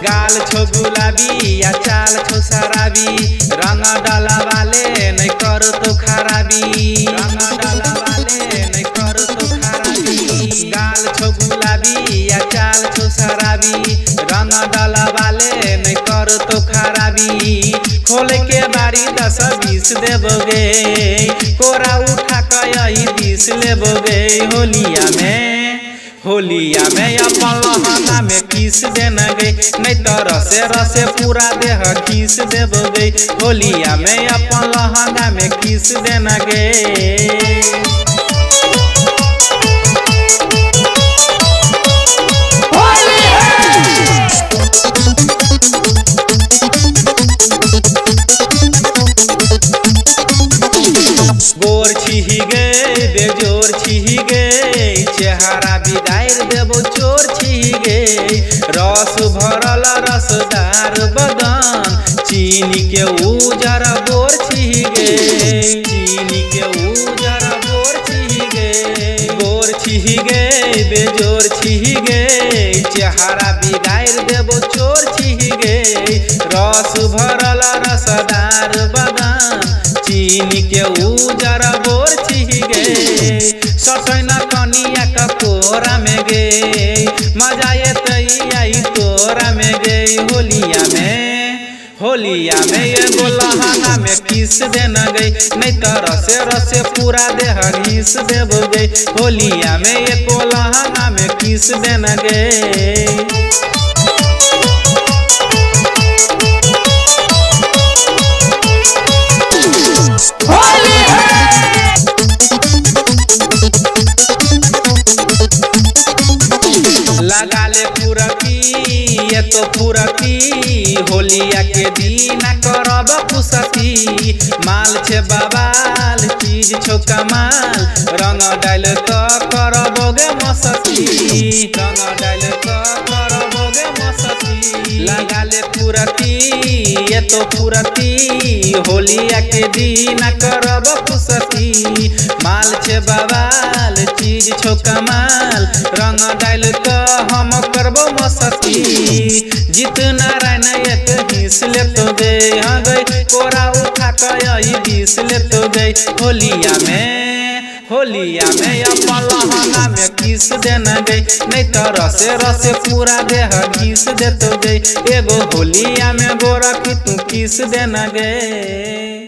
गाल छो गुलाबी या चाल छो शराबी, रंग डाला वाले नहीं करो तो खराबी। रंग डाला वाले नहीं करो तो खराबी। गाल छो गुलाबी या चाल छो शराबी, रंग डाला वाले नहीं करो तो खराबी। खोल के बारी 10-20 देबोगे, कोरा उठा कई 20 लेबोगे। होलिया में अपन लहंगा में किस देना गई, नहीं तो रसे रसे पूरा देह किस देबोगे। होलिया में अपन लहंगा में किस देना गई। गोर छिही गए बेजोर छिही गए, चेहरा बिगाड़ देबो चोर छिही गए। रस भरल रसदार बदन, चीनी के उजर बोर छिही गए। चीनी के उजर बोर छिही गए। गोर छिही गए बेजोर छिही गए, चेहरा बिगाड़ देबो चोर छिही गए। रस भरल रसदार बदन, चीनी के उजर बोर छिही गे। सटैना कनिया का कोरा में गे, मजा आई तोरा में गे। होलिया में एगो लहंगा में किस देना गई, नहीं तो रसे रसे पूरा देह घिस देबो गई। होलिया में एगो लहंगा में किस देना गई। लगा ले पुरकी ये तो पुरकी, होलिया के दिन करब खुशकी। माल छे बवाल चीज छो कमाल, रंग डाल तो करबोगे मस्ती। रंग डाल तो करबोगे मस्ती। लगा ले पुरकी ये तो पुरकी, होलिया के दिन करब खुशकी। माल छे बवाल चीज छो कमाल, रंग डाल तो हम करबो मस्ती। जीत नारायण एक हिस्स ले तो गए, हाँ गई कोरा उठा कई 20 ले तो गई। होलिया में अपन लहंगा में किस देना गई, नहीं तो रसे रसे पूरा देह घिस दे तो गई। एगो होलिया में गोरा की तू किस देना गई।